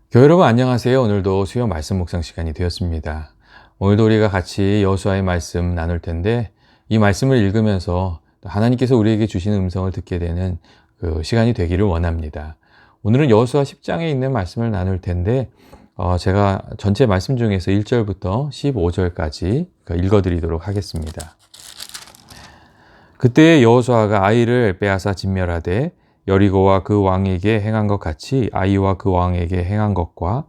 교회 여러분 안녕하세요. 오늘도 수요 말씀 묵상 시간이 되었습니다. 오늘도 우리가 같이 여호수아의 말씀 나눌 텐데 이 말씀을 읽으면서 하나님께서 우리에게 주시는 음성을 듣게 되는 그 시간이 되기를 원합니다. 오늘은 여호수아 10장에 있는 말씀을 나눌 텐데 제가 전체 말씀 중에서 1절부터 15절까지 읽어드리도록 하겠습니다. 그때 여호수아가 아이를 빼앗아 진멸하되 여리고와 그 왕에게 행한 것 같이 아이와 그 왕에게 행한 것과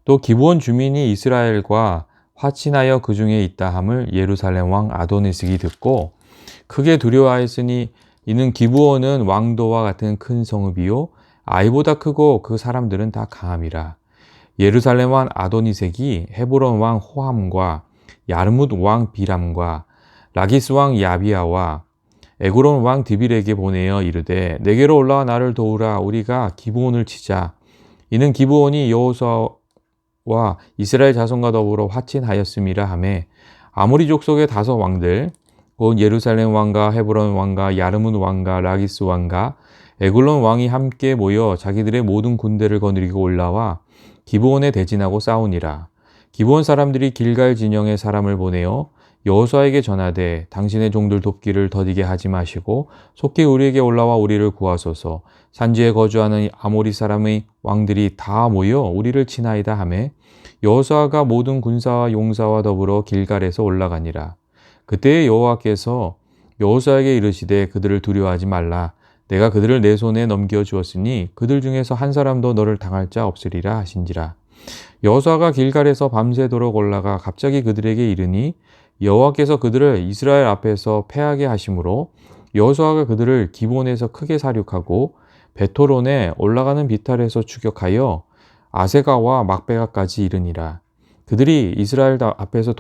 또 기브온 주민이 이스라엘과 화친하여 그 중에 있다 함을 예루살렘 왕 아도니스기 듣고 크게 두려워하였으니 이는 기브온은 왕도와 같은 큰 성읍이요 아이보다 크고 그 사람들은 다 강함이라. 예루살렘 왕 아도니색이 헤브론 왕 호함과 야르뭇 왕 비람과 라기스 왕 야비아와 에그론 왕 드빌에게 보내어 이르되 내게로 올라와 나를 도우라. 우리가 기브온을 치자. 이는 기브온이 여호수아와 이스라엘 자손과 더불어 화친하였음이라 하매 아모리 족속의 5 왕들 곧 예루살렘 왕과 헤브론 왕과 야르문 왕과 라기스 왕과 에글론 왕이 함께 모여 자기들의 모든 군대를 거느리고 올라와 기브온에 대진하고 싸우니라. 기브온 사람들이 길갈 진영에 사람을 보내어 여호수아에게 전하되 당신의 종들 돕기를 더디게 하지 마시고 속히 우리에게 올라와 우리를 구하소서. 산지에 거주하는 아모리 사람의 왕들이 다 모여 우리를 치나이다 하매 여호수아가 모든 군사와 용사와 더불어 길갈에서 올라가니라. 그때 여호와께서 여호수아에게 이르시되 그들을 두려워하지 말라. 내가 그들을 내 손에 넘겨 주었으니 그들 중에서 한 사람도 너를 당할 자 없으리라 하신지라. 여호수아가 길갈에서 밤새도록 올라가 갑자기 그들에게 이르니 여호와께서 그들을 이스라엘 앞에서 패하게 하심으로 여호수아가 그들을 기브온에서 크게 사륙하고 베토론에 올라가는 비탈에서 추격하여 아세가와 막베가까지 이르니라. 그들이 이스라엘 앞에서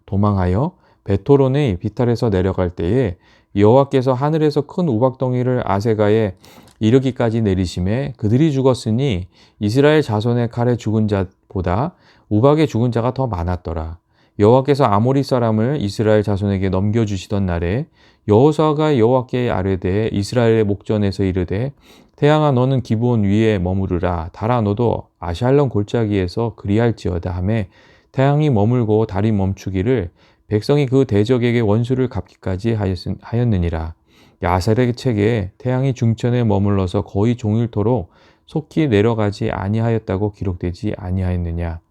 도망하여 베토론의 비탈에서 내려갈 때에 여호와께서 하늘에서 큰 우박덩이를 아세가에 이르기까지 내리심에 그들이 죽었으니 이스라엘 자손의 칼에 죽은 자보다 우박에 죽은 자가 더 많았더라. 여호와께서 아모리 사람을 이스라엘 자손에게 넘겨주시던 날에 여호수아가 여호와께 아뢰되 이스라엘의 목전에서 이르되 태양아 너는 기브온 위에 머무르라. 달아 너도 아샬론 골짜기에서 그리할지어다 하매 태양이 머물고 달이 멈추기를 백성이 그 대적에게 원수를 갚기까지 하였느니라. 야살의 책에 태양이 중천에 머물러서 거의 종일토록 속히 내려가지 아니하였다고 기록되지 아니하였느냐.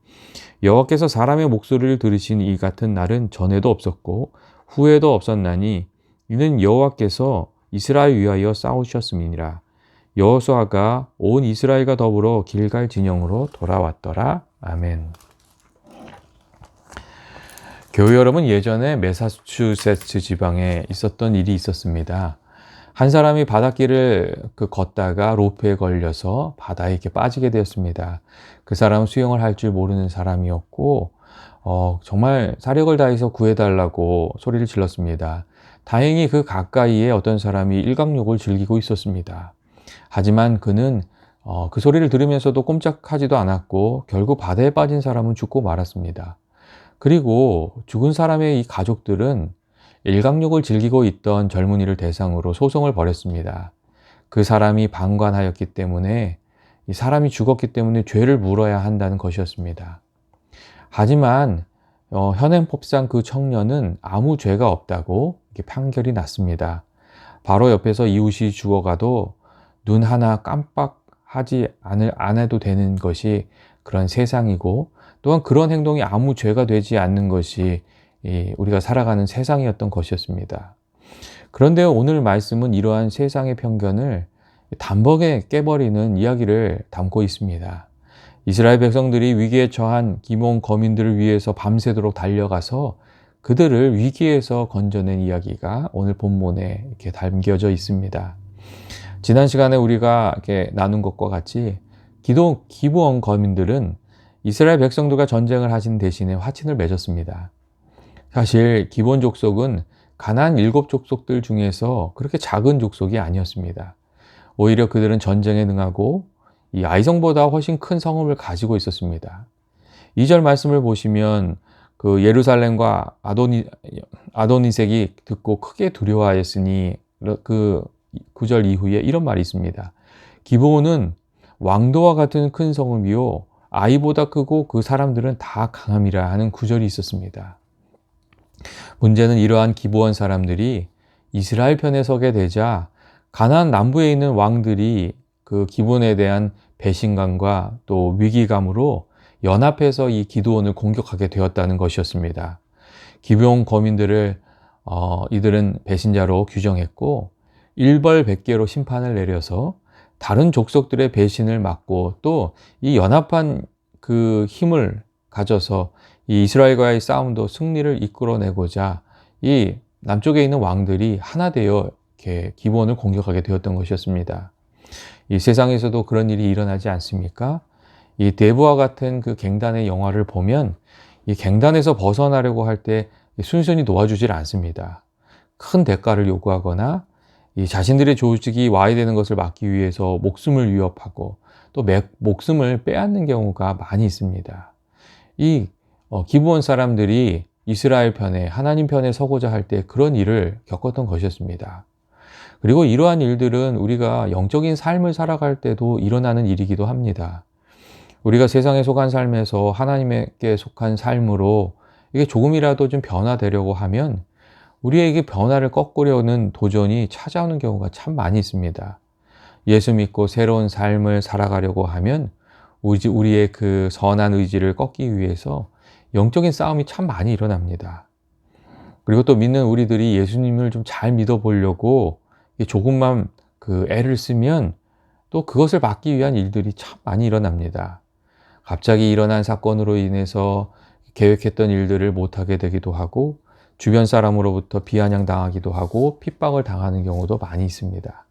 여호와께서 사람의 목소리를 들으신 이 같은 날은 전에도 없었고 후에도 없었나니 이는 여호와께서 이스라엘 위하여 싸우셨음이니라. 여호수아가 온 이스라엘과 더불어 길갈 진영으로 돌아왔더라. 아멘. 교회 여러분, 예전에 매사추세츠 지방에 있었던 일이 있었습니다. 한 사람이 바닷길을 걷다가 로프에 걸려서 바다에 이렇게 빠지게 되었습니다. 그 사람은 수영을 할 줄 모르는 사람이었고 정말 사력을 다해서 구해달라고 소리를 질렀습니다. 다행히 그 가까이에 어떤 사람이 일광욕을 즐기고 있었습니다. 하지만 그는 그 소리를 들으면서도 꼼짝하지도 않았고 결국 바다에 빠진 사람은 죽고 말았습니다. 그리고 죽은 사람의 이 가족들은 일광욕을 즐기고 있던 젊은이를 대상으로 소송을 벌였습니다. 그 사람이 방관하였기 때문에 이 사람이 죽었기 때문에 죄를 물어야 한다는 것이었습니다. 하지만 현행법상 그 청년은 아무 죄가 없다고 이렇게 판결이 났습니다. 바로 옆에서 이웃이 죽어가도 눈 하나 깜빡하지 안 해도 되는 것이 그런 세상이고 또한 그런 행동이 아무 죄가 되지 않는 것이 우리가 살아가는 세상이었던 것이었습니다. 그런데 오늘 말씀은 이러한 세상의 편견을 단번에 깨버리는 이야기를 담고 있습니다. 이스라엘 백성들이 위기에 처한 기몬 거민들을 위해서 밤새도록 달려가서 그들을 위기에서 건져낸 이야기가 오늘 본문에 이렇게 담겨져 있습니다. 지난 시간에 우리가 이렇게 나눈 것과 같이 기브온 거민들은 이스라엘 백성들과 전쟁을 하신 대신에 화친을 맺었습니다. 사실 기브온 족속은 가나안 7 족속들 중에서 그렇게 작은 족속이 아니었습니다. 오히려 그들은 전쟁에 능하고 이 아이성보다 훨씬 큰 성읍을 가지고 있었습니다. 2절 말씀을 보시면 그 예루살렘과 아도니색이 듣고 크게 두려워하였으니 그 9절 이후에 이런 말이 있습니다. 기브온은 왕도와 같은 큰 성읍이요 아이보다 크고 그 사람들은 다 강함이라 하는 구절이 있었습니다. 문제는 이러한 기브온 사람들이 이스라엘 편에 서게 되자 가나안 남부에 있는 왕들이 그 기브온에 대한 배신감과 또 위기감으로 연합해서 이 기드온을 공격하게 되었다는 것이었습니다. 기브온 거민들을 이들은 배신자로 규정했고 일벌백계로 심판을 내려서 다른 족속들의 배신을 막고 또 이 연합한 그 힘을 가져서 이 이스라엘과의 싸움도 승리를 이끌어내고자 이 남쪽에 있는 왕들이 하나 되어 이렇게 기브온을 공격하게 되었던 것이었습니다. 이 세상에서도 그런 일이 일어나지 않습니까? 이 데브와 같은 그 갱단의 영화를 보면 이 갱단에서 벗어나려고 할 때 순순히 놓아주질 않습니다. 큰 대가를 요구하거나 이 자신들의 조직이 와야 되는 것을 막기 위해서 목숨을 위협하고 또 목숨을 빼앗는 경우가 많이 있습니다. 이 기브온 사람들이 이스라엘 편에 하나님 편에 서고자 할 때 그런 일을 겪었던 것이었습니다. 그리고 이러한 일들은 우리가 영적인 삶을 살아갈 때도 일어나는 일이기도 합니다. 우리가 세상에 속한 삶에서 하나님께 속한 삶으로 이게 조금이라도 좀 변화되려고 하면 우리에게 변화를 꺾으려는 도전이 찾아오는 경우가 참 많이 있습니다. 예수 믿고 새로운 삶을 살아가려고 하면 우리의 그 선한 의지를 꺾기 위해서 영적인 싸움이 참 많이 일어납니다. 그리고 또 믿는 우리들이 예수님을 좀 잘 믿어보려고 조금만 그 애를 쓰면 또 그것을 막기 위한 일들이 참 많이 일어납니다. 갑자기 일어난 사건으로 인해서 계획했던 일들을 못하게 되기도 하고 주변 사람으로부터 비아냥당하기도 하고 핍박을 당하는 경우도 많이 있습니다.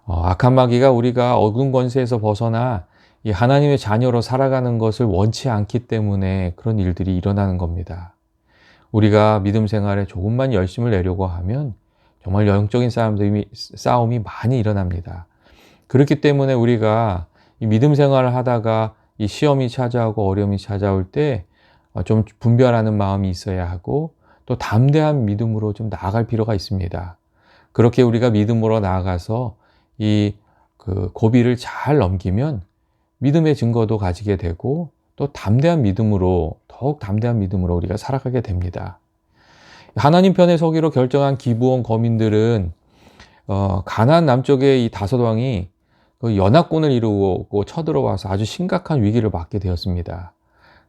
악한 마귀가 우리가 어두운 권세에서 벗어나 이 하나님의 자녀로 살아가는 것을 원치 않기 때문에 그런 일들이 일어나는 겁니다. 우리가 믿음 생활에 조금만 열심을 내려고 하면 정말 영적인 싸움이 많이 일어납니다. 그렇기 때문에 우리가 이 믿음 생활을 하다가 이 시험이 찾아오고 어려움이 찾아올 때 좀 분별하는 마음이 있어야 하고 또 담대한 믿음으로 좀 나아갈 필요가 있습니다. 그렇게 우리가 믿음으로 나아가서 이 그 고비를 잘 넘기면 믿음의 증거도 가지게 되고 또 담대한 믿음으로 더욱 담대한 믿음으로 우리가 살아가게 됩니다. 하나님 편에 서기로 결정한 기브온 거민들은 가나안 남쪽의 이 다섯 왕이 그 연합군을 이루고 쳐들어와서 아주 심각한 위기를 맞게 되었습니다.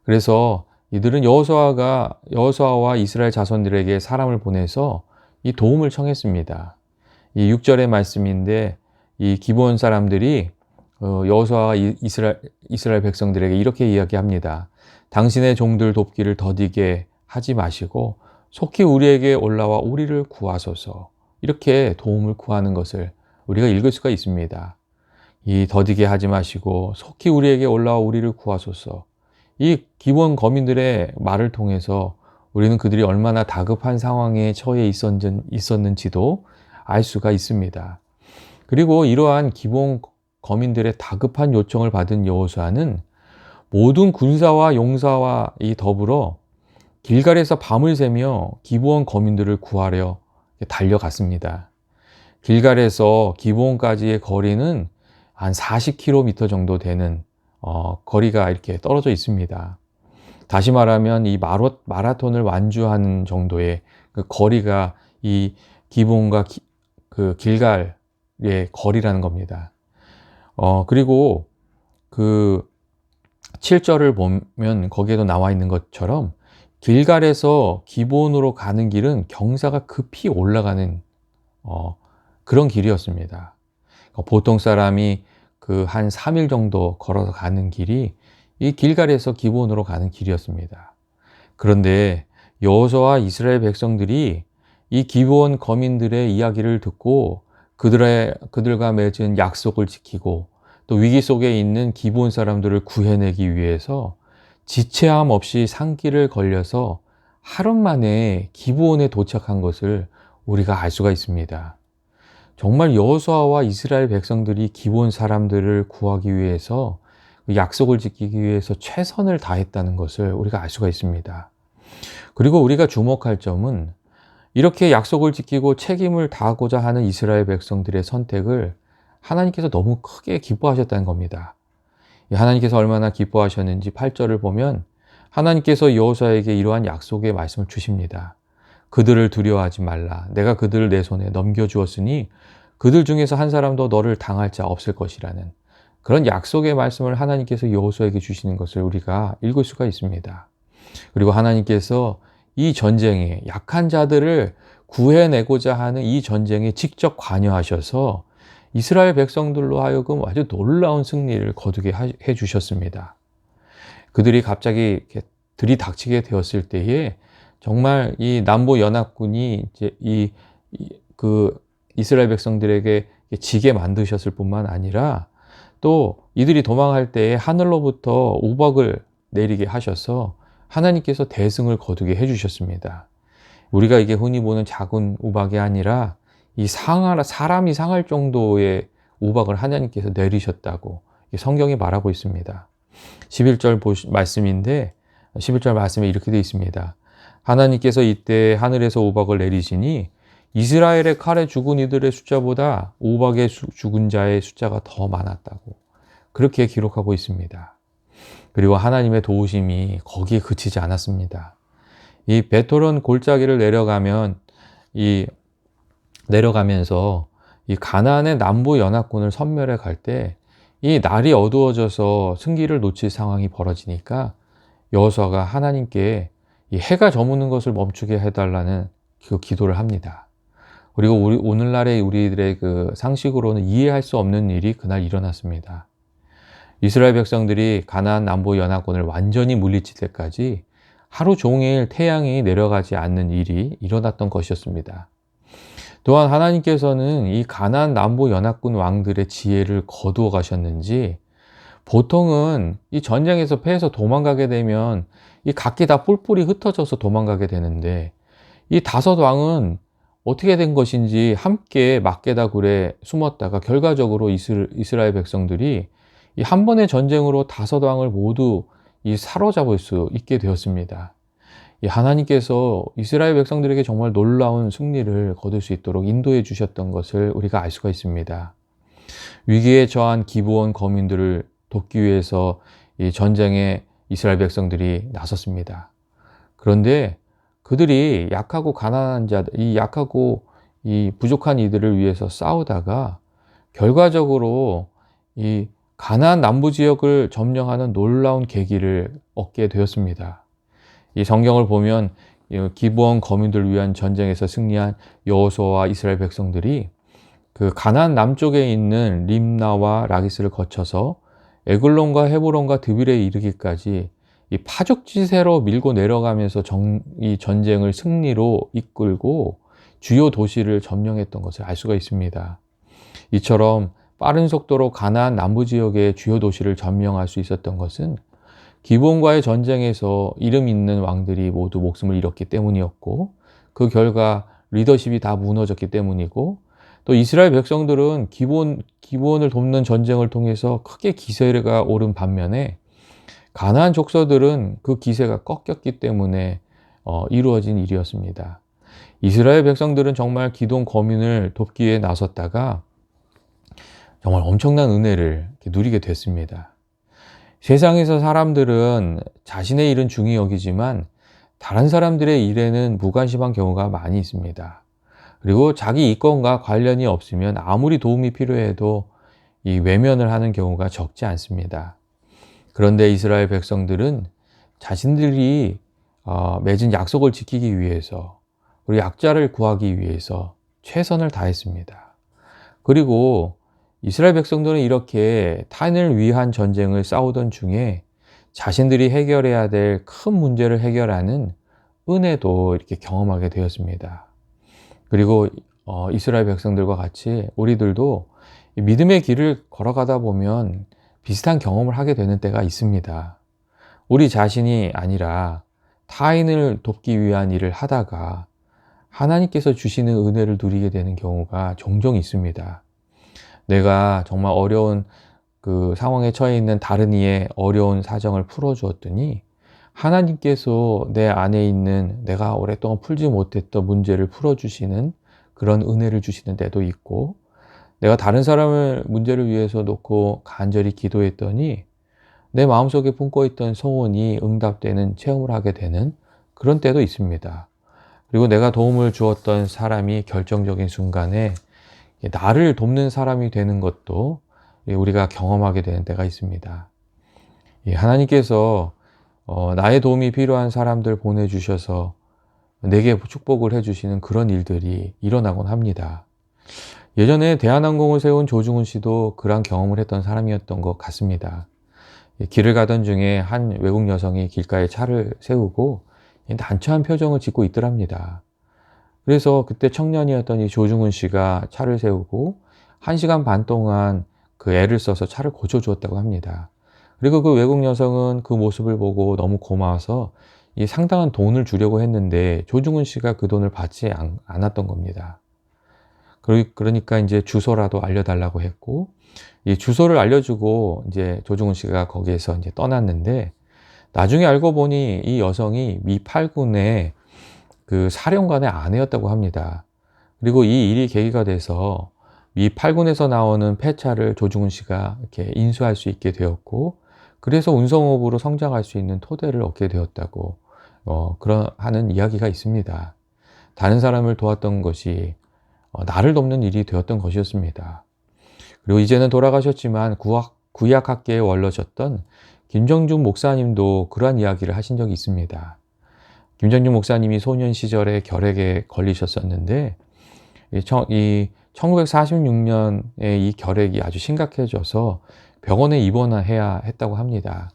그래서 이들은 여호수아와 이스라엘 자손들에게 사람을 보내서 이 도움을 청했습니다. 이 6절의 말씀인데 이 기브온 사람들이 여호수아와 이스라엘 백성들에게 이렇게 이야기합니다. 당신의 종들 돕기를 더디게 하지 마시고 속히 우리에게 올라와 우리를 구하소서. 이렇게 도움을 구하는 것을 우리가 읽을 수가 있습니다. 이 더디게 하지 마시고 속히 우리에게 올라와 우리를 구하소서. 이 기브온 거민들의 말을 통해서 우리는 그들이 얼마나 다급한 상황에 처해 있었는지도 알 수가 있습니다. 그리고 이러한 기브온 거민들의 다급한 요청을 받은 여호수아는 모든 군사와 용사와 더불어 길갈에서 밤을 새며 기브온 거민들을 구하려 달려갔습니다. 길갈에서 기브온까지의 거리는 한 40km 정도 되는 거리가 이렇게 떨어져 있습니다. 다시 말하면 이 마라톤을 완주하는 정도의 그 거리가 이 기브온과 그 길갈의 거리라는 겁니다. 그리고 그 7절을 보면 거기에도 나와 있는 것처럼 길갈에서 기브온으로 가는 길은 경사가 급히 올라가는 그런 길이었습니다. 보통 사람이 그 한 3일 정도 걸어서 가는 길이 이 길갈에서 기브온으로 가는 길이었습니다. 그런데 여호수아와 이스라엘 백성들이 이 기브온 거민들의 이야기를 듣고 그들과 맺은 약속을 지키고 또 위기 속에 있는 기브온 사람들을 구해내기 위해서 지체함 없이 산길을 걸려서 하루 만에 기브온에 도착한 것을 우리가 알 수가 있습니다. 정말 여호수아와 이스라엘 백성들이 기브온 사람들을 구하기 위해서 약속을 지키기 위해서 최선을 다했다는 것을 우리가 알 수가 있습니다. 그리고 우리가 주목할 점은 이렇게 약속을 지키고 책임을 다하고자 하는 이스라엘 백성들의 선택을 하나님께서 너무 크게 기뻐하셨다는 겁니다. 하나님께서 얼마나 기뻐하셨는지 8절을 보면 하나님께서 여호수아에게 이러한 약속의 말씀을 주십니다. 그들을 두려워하지 말라. 내가 그들을 내 손에 넘겨주었으니 그들 중에서 한 사람도 너를 당할 자 없을 것이라는 그런 약속의 말씀을 하나님께서 여호수아에게 주시는 것을 우리가 읽을 수가 있습니다. 그리고 하나님께서 이 전쟁에 약한 자들을 구해내고자 하는 이 전쟁에 직접 관여하셔서 이스라엘 백성들로 하여금 아주 놀라운 승리를 거두게 해 주셨습니다. 그들이 갑자기 이렇게 들이닥치게 되었을 때에 정말 이 남부 연합군이 이제 그 이스라엘 백성들에게 지게 만드셨을 뿐만 아니라 또 이들이 도망할 때에 하늘로부터 우박을 내리게 하셔서 하나님께서 대승을 거두게 해주셨습니다. 우리가 이게 흔히 보는 작은 우박이 아니라 사람이 상할 정도의 우박을 하나님께서 내리셨다고 성경이 말하고 있습니다. 11절 말씀인데 11절 말씀에 이렇게 되어 있습니다. 하나님께서 이때 하늘에서 우박을 내리시니 이스라엘의 칼에 죽은 이들의 숫자보다 우박에 죽은 자의 숫자가 더 많았다고 그렇게 기록하고 있습니다. 그리고 하나님의 도우심이 거기에 그치지 않았습니다. 이 베토론 골짜기를 내려가면서 이 가나안의 남부 연합군을 섬멸해 갈 때 이 날이 어두워져서 승기를 놓칠 상황이 벌어지니까 여호수아가 하나님께 이 해가 저무는 것을 멈추게 해달라는 그 기도를 합니다. 그리고 오늘날의 우리들의 그 상식으로는 이해할 수 없는 일이 그날 일어났습니다. 이스라엘 백성들이 가나안 남부 연합군을 완전히 물리칠 때까지 하루 종일 태양이 내려가지 않는 일이 일어났던 것이었습니다. 또한 하나님께서는 이 가나안 남부 연합군 왕들의 지혜를 거두어 가셨는지 보통은 이 전쟁에서 패해서 도망가게 되면 이 각기 다 뿔뿔이 흩어져서 도망가게 되는데 이 다섯 왕은 어떻게 된 것인지 함께 막게다굴에 숨었다가 결과적으로 이스라엘 백성들이 이 한 번의 전쟁으로 다섯 왕을 모두 사로잡을 수 있게 되었습니다. 하나님께서 이스라엘 백성들에게 정말 놀라운 승리를 거둘 수 있도록 인도해 주셨던 것을 우리가 알 수가 있습니다. 위기에 처한 기브온 거민들을 돕기 위해서 이 전쟁에 이스라엘 백성들이 나섰습니다. 그런데 그들이 약하고 가난한 자들, 약하고 부족한 이들을 위해서 싸우다가 결과적으로 이 가나안 남부 지역을 점령하는 놀라운 계기를 얻게 되었습니다. 이 성경을 보면 기브온 거민들을 위한 전쟁에서 승리한 여호수아와 이스라엘 백성들이 그 가나안 남쪽에 있는 림나와 라기스를 거쳐서 에글론과 헤브론과 드빌에 이르기까지 이 파죽지세로 밀고 내려가면서 이 전쟁을 승리로 이끌고 주요 도시를 점령했던 것을 알 수가 있습니다. 이처럼 빠른 속도로 가나안 남부 지역의 주요 도시를 점령할 수 있었던 것은 기브온과의 전쟁에서 이름 있는 왕들이 모두 목숨을 잃었기 때문이었고 그 결과 리더십이 다 무너졌기 때문이고 또 이스라엘 백성들은 기브온을 돕는 전쟁을 통해서 크게 기세가 오른 반면에 가나안 족속들은 그 기세가 꺾였기 때문에 이루어진 일이었습니다. 이스라엘 백성들은 정말 기드온 거민을 돕기 위해 나섰다가 정말 엄청난 은혜를 누리게 됐습니다. 세상에서 사람들은 자신의 일은 중히 여기지만 다른 사람들의 일에는 무관심한 경우가 많이 있습니다. 그리고 자기 이권과 관련이 없으면 아무리 도움이 필요해도 이 외면을 하는 경우가 적지 않습니다. 그런데 이스라엘 백성들은 자신들이 맺은 약속을 지키기 위해서 그리고 약자를 구하기 위해서 최선을 다했습니다. 그리고 이스라엘 백성들은 이렇게 타인을 위한 전쟁을 싸우던 중에 자신들이 해결해야 될 큰 문제를 해결하는 은혜도 이렇게 경험하게 되었습니다. 그리고 이스라엘 백성들과 같이 우리들도 믿음의 길을 걸어가다 보면 비슷한 경험을 하게 되는 때가 있습니다. 우리 자신이 아니라 타인을 돕기 위한 일을 하다가 하나님께서 주시는 은혜를 누리게 되는 경우가 종종 있습니다. 내가 정말 어려운 그 상황에 처해 있는 다른 이의 어려운 사정을 풀어주었더니 하나님께서 내 안에 있는 내가 오랫동안 풀지 못했던 문제를 풀어주시는 그런 은혜를 주시는 때도 있고 내가 다른 사람을 문제를 위해서 놓고 간절히 기도했더니 내 마음속에 품고 있던 소원이 응답되는 체험을 하게 되는 그런 때도 있습니다. 그리고 내가 도움을 주었던 사람이 결정적인 순간에 나를 돕는 사람이 되는 것도 우리가 경험하게 되는 때가 있습니다. 하나님께서 나의 도움이 필요한 사람들 보내주셔서 내게 축복을 해주시는 그런 일들이 일어나곤 합니다. 예전에 대한항공을 세운 조중훈 씨도 그러한 경험을 했던 사람이었던 것 같습니다. 길을 가던 중에 한 외국 여성이 길가에 차를 세우고 난처한 표정을 짓고 있더랍니다. 그래서 그때 청년이었던 이 조중훈 씨가 차를 세우고 1시간 반 동안 그 애를 써서 차를 고쳐주었다고 합니다. 그리고 그 외국 여성은 그 모습을 보고 너무 고마워서 이 상당한 돈을 주려고 했는데 조중훈 씨가 그 돈을 받지 않았던 겁니다. 그러니까 이제 주소라도 알려달라고 했고, 이 주소를 알려주고 이제 조중훈 씨가 거기에서 이제 떠났는데, 나중에 알고 보니 이 여성이 미 8군의 그 사령관의 아내였다고 합니다. 그리고 이 일이 계기가 돼서 미 8군에서 나오는 폐차를 조중훈 씨가 이렇게 인수할 수 있게 되었고, 그래서 운송업으로 성장할 수 있는 토대를 얻게 되었다고 그런 하는 이야기가 있습니다. 다른 사람을 도왔던 것이 나를 돕는 일이 되었던 것이었습니다. 그리고 이제는 돌아가셨지만 구약학계의 원로셨던 김정중 목사님도 그러한 이야기를 하신 적이 있습니다. 김정중 목사님이 소년 시절에 결핵에 걸리셨었는데 이 1946년에 이 결핵이 아주 심각해져서 병원에 입원해야 했다고 합니다.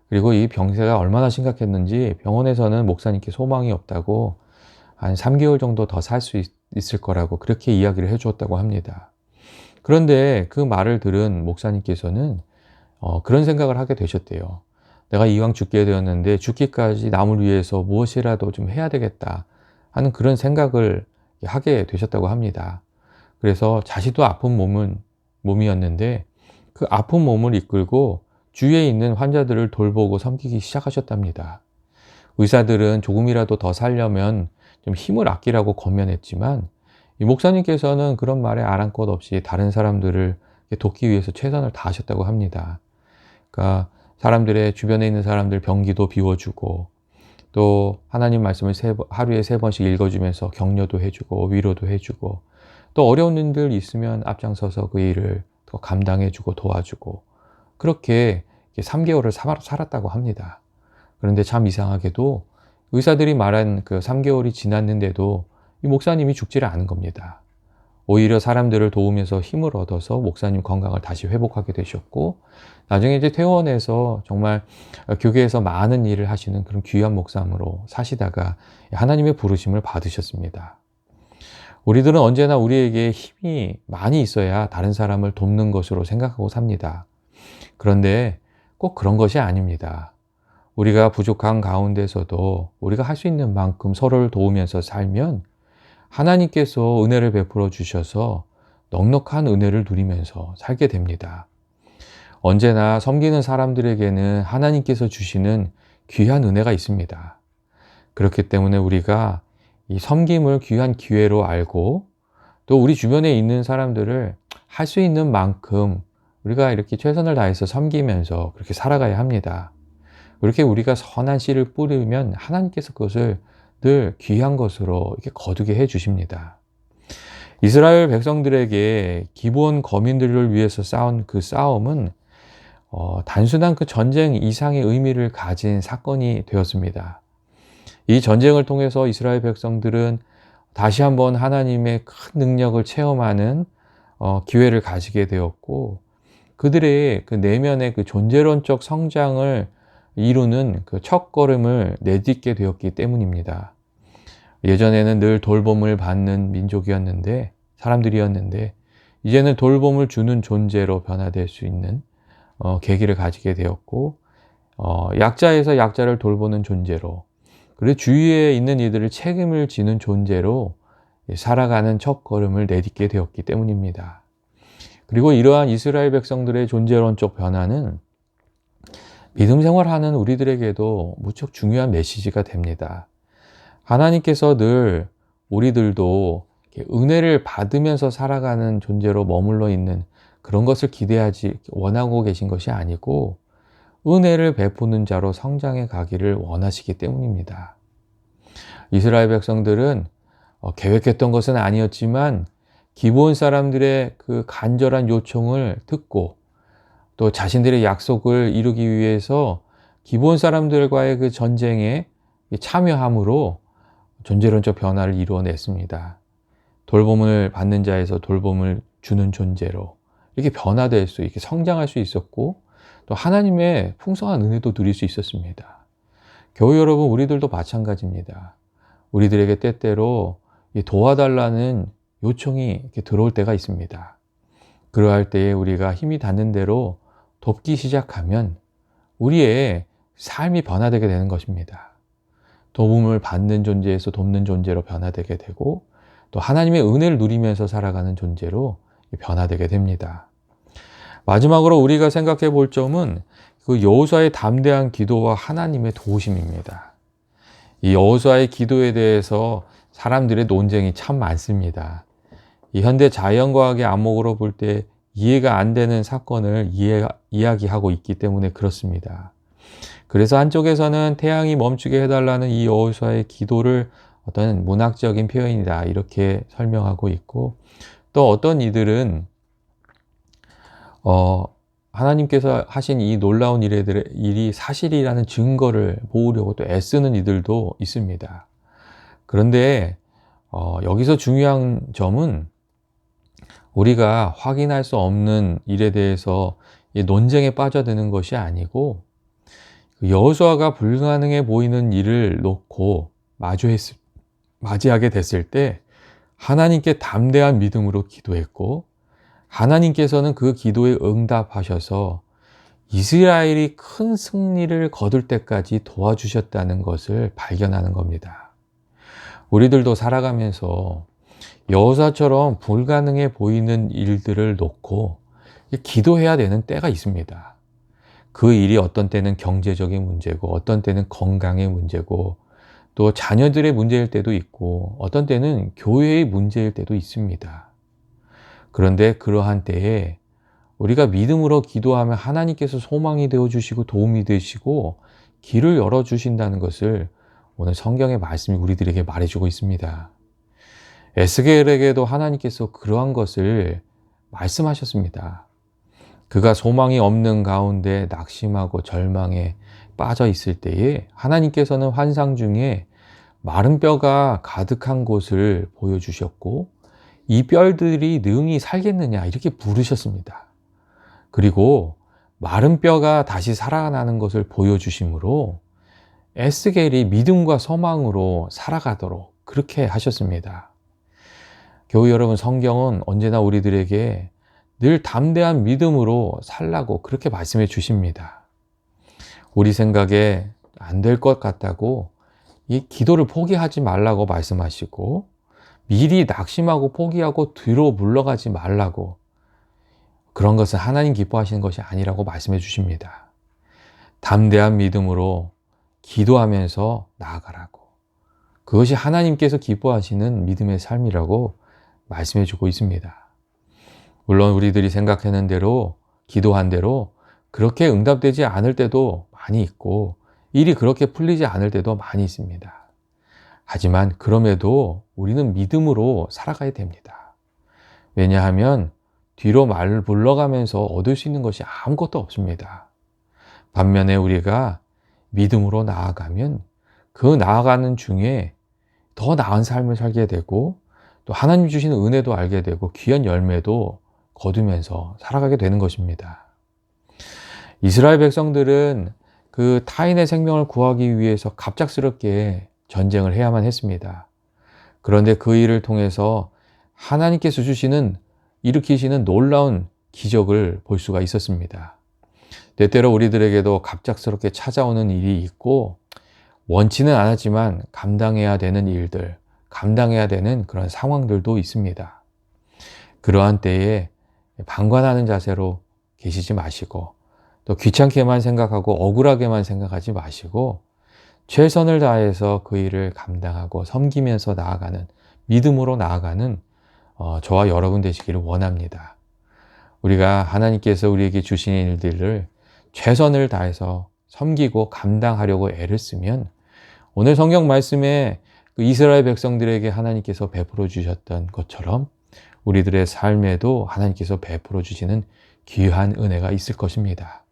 그리고 이 병세가 얼마나 심각했는지 병원에서는 목사님께 소망이 없다고 한 3개월 정도 더 살 수 있을 거라고 그렇게 이야기를 해주었다고 합니다. 그런데 그 말을 들은 목사님께서는 그런 생각을 하게 되셨대요. 내가 이왕 죽게 되었는데 죽기까지 남을 위해서 무엇이라도 좀 해야 되겠다 하는 그런 생각을 하게 되셨다고 합니다. 그래서 자신도 아픈 몸이었는데 그 아픈 몸을 이끌고 주위에 있는 환자들을 돌보고 섬기기 시작하셨답니다. 의사들은 조금이라도 더 살려면 좀 힘을 아끼라고 권면했지만 이 목사님께서는 그런 말에 아랑곳 없이 다른 사람들을 돕기 위해서 최선을 다하셨다고 합니다. 그러니까 사람들의 주변에 있는 사람들 병기도 비워주고 또 하나님 말씀을 하루에 3번씩 읽어주면서 격려도 해주고 위로도 해주고 또 어려운 일들 있으면 앞장서서 그 일을 더 감당해주고 도와주고 그렇게 3개월을 살았다고 합니다. 그런데 참 이상하게도 의사들이 말한 그 3개월이 지났는데도 이 목사님이 죽지를 않은 겁니다. 오히려 사람들을 도우면서 힘을 얻어서 목사님 건강을 다시 회복하게 되셨고 나중에 이제 퇴원해서 정말 교계에서 많은 일을 하시는 그런 귀한 목사님으로 사시다가 하나님의 부르심을 받으셨습니다. 우리들은 언제나 우리에게 힘이 많이 있어야 다른 사람을 돕는 것으로 생각하고 삽니다. 그런데 꼭 그런 것이 아닙니다. 우리가 부족한 가운데서도 우리가 할 수 있는 만큼 서로를 도우면서 살면 하나님께서 은혜를 베풀어 주셔서 넉넉한 은혜를 누리면서 살게 됩니다. 언제나 섬기는 사람들에게는 하나님께서 주시는 귀한 은혜가 있습니다. 그렇기 때문에 우리가 이 섬김을 귀한 기회로 알고 또 우리 주변에 있는 사람들을 할 수 있는 만큼 우리가 이렇게 최선을 다해서 섬기면서 그렇게 살아가야 합니다. 그렇게 우리가 선한 씨를 뿌리면 하나님께서 그것을 늘 귀한 것으로 이렇게 거두게 해 주십니다. 이스라엘 백성들에게 기브온 거민들을 위해서 싸운 그 싸움은 단순한 그 전쟁 이상의 의미를 가진 사건이 되었습니다. 이 전쟁을 통해서 이스라엘 백성들은 다시 한번 하나님의 큰 능력을 체험하는 기회를 가지게 되었고 그들의 그 내면의 그 존재론적 성장을 이루는 그 첫걸음을 내딛게 되었기 때문입니다. 예전에는 늘 돌봄을 받는 민족이었는데 사람들이었는데 이제는 돌봄을 주는 존재로 변화될 수 있는 계기를 가지게 되었고 약자에서 약자를 돌보는 존재로 그리고 주위에 있는 이들을 책임을 지는 존재로 살아가는 첫걸음을 내딛게 되었기 때문입니다. 그리고 이러한 이스라엘 백성들의 존재론적 변화는 믿음 생활하는 우리들에게도 무척 중요한 메시지가 됩니다. 하나님께서 늘 우리들도 은혜를 받으면서 살아가는 존재로 머물러 있는 그런 것을 원하고 계신 것이 아니고 은혜를 베푸는 자로 성장해 가기를 원하시기 때문입니다. 이스라엘 백성들은 계획했던 것은 아니었지만 기브온 사람들의 그 간절한 요청을 듣고 또 자신들의 약속을 이루기 위해서 기브온 사람들과의 그 전쟁에 참여함으로 존재론적 변화를 이루어냈습니다. 돌봄을 받는 자에서 돌봄을 주는 존재로 이렇게 변화될 수, 이렇게 성장할 수 있었고 또 하나님의 풍성한 은혜도 누릴 수 있었습니다. 교회 여러분, 우리들도 마찬가지입니다. 우리들에게 때때로 도와달라는 요청이 이렇게 들어올 때가 있습니다. 그러할 때에 우리가 힘이 닿는 대로 돕기 시작하면 우리의 삶이 변화되게 되는 것입니다. 도움을 받는 존재에서 돕는 존재로 변화되게 되고 또 하나님의 은혜를 누리면서 살아가는 존재로 변화되게 됩니다. 마지막으로 우리가 생각해 볼 점은 그 여호수아의 담대한 기도와 하나님의 도우심입니다. 이 여호수아의 기도에 대해서 사람들의 논쟁이 참 많습니다. 이 현대 자연과학의 안목으로 볼 때 이해가 안 되는 사건을 이야기하고 있기 때문에 그렇습니다. 그래서 한쪽에서는 태양이 멈추게 해달라는 이 여호수아의 기도를 어떤 문학적인 표현이다 이렇게 설명하고 있고, 또 어떤 이들은 하나님께서 하신 이 놀라운 일이 사실이라는 증거를 모으려고 또 애쓰는 이들도 있습니다. 그런데 여기서 중요한 점은 우리가 확인할 수 없는 일에 대해서 논쟁에 빠져드는 것이 아니고 여호수아가 불가능해 보이는 일을 놓고 맞이하게 됐을 때 하나님께 담대한 믿음으로 기도했고 하나님께서는 그 기도에 응답하셔서 이스라엘이 큰 승리를 거둘 때까지 도와주셨다는 것을 발견하는 겁니다. 우리들도 살아가면서 여호수아처럼 불가능해 보이는 일들을 놓고 기도해야 되는 때가 있습니다. 그 일이 어떤 때는 경제적인 문제고 어떤 때는 건강의 문제고 또 자녀들의 문제일 때도 있고 어떤 때는 교회의 문제일 때도 있습니다. 그런데 그러한 때에 우리가 믿음으로 기도하면 하나님께서 소망이 되어주시고 도움이 되시고 길을 열어주신다는 것을 오늘 성경의 말씀이 우리들에게 말해주고 있습니다. 에스겔에게도 하나님께서 그러한 것을 말씀하셨습니다. 그가 소망이 없는 가운데 낙심하고 절망에 빠져 있을 때에 하나님께서는 환상 중에 마른 뼈가 가득한 곳을 보여주셨고 이 뼈들이 능히 살겠느냐 이렇게 부르셨습니다. 그리고 마른 뼈가 다시 살아나는 것을 보여주심으로 에스겔이 믿음과 소망으로 살아가도록 그렇게 하셨습니다. 교회 여러분, 성경은 언제나 우리들에게 늘 담대한 믿음으로 살라고 그렇게 말씀해 주십니다. 우리 생각에 안 될 것 같다고 이 기도를 포기하지 말라고 말씀하시고 미리 낙심하고 포기하고 뒤로 물러가지 말라고, 그런 것은 하나님 기뻐하시는 것이 아니라고 말씀해 주십니다. 담대한 믿음으로 기도하면서 나아가라고, 그것이 하나님께서 기뻐하시는 믿음의 삶이라고 말씀해 주고 있습니다. 물론 우리들이 생각하는 대로 기도한 대로 그렇게 응답되지 않을 때도 많이 있고 일이 그렇게 풀리지 않을 때도 많이 있습니다. 하지만 그럼에도 우리는 믿음으로 살아가야 됩니다. 왜냐하면 뒤로 말을 물러가면서 얻을 수 있는 것이 아무것도 없습니다. 반면에 우리가 믿음으로 나아가면 그 나아가는 중에 더 나은 삶을 살게 되고 또 하나님 주시는 은혜도 알게 되고 귀한 열매도 거두면서 살아가게 되는 것입니다. 이스라엘 백성들은 그 타인의 생명을 구하기 위해서 갑작스럽게 전쟁을 해야만 했습니다. 그런데 그 일을 통해서 하나님께서 일으키시는 놀라운 기적을 볼 수가 있었습니다. 때때로 우리들에게도 갑작스럽게 찾아오는 일이 있고 원치는 않았지만 감당해야 되는 일들, 감당해야 되는 그런 상황들도 있습니다. 그러한 때에 방관하는 자세로 계시지 마시고 또 귀찮게만 생각하고 억울하게만 생각하지 마시고 최선을 다해서 그 일을 감당하고 섬기면서 나아가는, 믿음으로 나아가는 저와 여러분 되시기를 원합니다. 우리가 하나님께서 우리에게 주시는 일들을 최선을 다해서 섬기고 감당하려고 애를 쓰면 오늘 성경 말씀에 그 이스라엘 백성들에게 하나님께서 베풀어 주셨던 것처럼 우리들의 삶에도 하나님께서 베풀어 주시는 귀한 은혜가 있을 것입니다.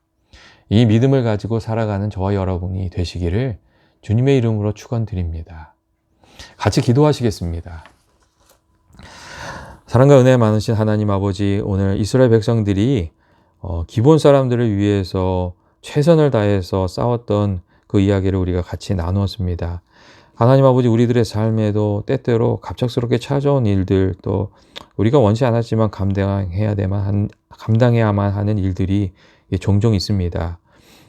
이 믿음을 가지고 살아가는 저와 여러분이 되시기를 주님의 이름으로 축원드립니다. 같이 기도하시겠습니다. 사랑과 은혜 많으신 하나님 아버지, 오늘 이스라엘 백성들이 기본 사람들을 위해서 최선을 다해서 싸웠던 그 이야기를 우리가 같이 나누었습니다. 하나님 아버지, 우리들의 삶에도 때때로 갑작스럽게 찾아온 일들, 또 우리가 원치 않았지만 감당해야만 하는 일들이 종종 있습니다.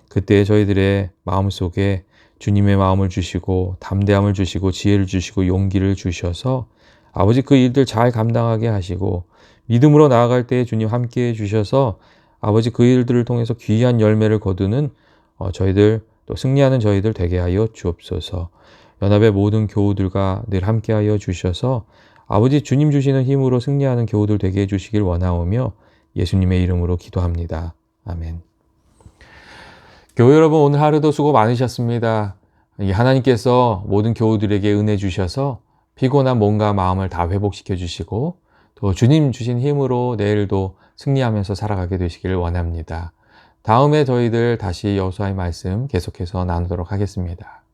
그때 저희들의 마음속에 주님의 마음을 주시고 담대함을 주시고 지혜를 주시고 용기를 주셔서 아버지 그 일들 잘 감당하게 하시고 믿음으로 나아갈 때 주님 함께해 주셔서 아버지 그 일들을 통해서 귀한 열매를 거두는 저희들, 또 승리하는 저희들 되게 하여 주옵소서. 연합의 모든 교우들과 늘 함께하여 주셔서 아버지 주님 주시는 힘으로 승리하는 교우들 되게 해주시길 원하오며 예수님의 이름으로 기도합니다. 아멘. 교회 여러분, 오늘 하루도 수고 많으셨습니다. 하나님께서 모든 교우들에게 은혜 주셔서 피곤한 몸과 마음을 다 회복시켜 주시고 또 주님 주신 힘으로 내일도 승리하면서 살아가게 되시기를 원합니다. 다음에 저희들 다시 여호수아의 말씀 계속해서 나누도록 하겠습니다.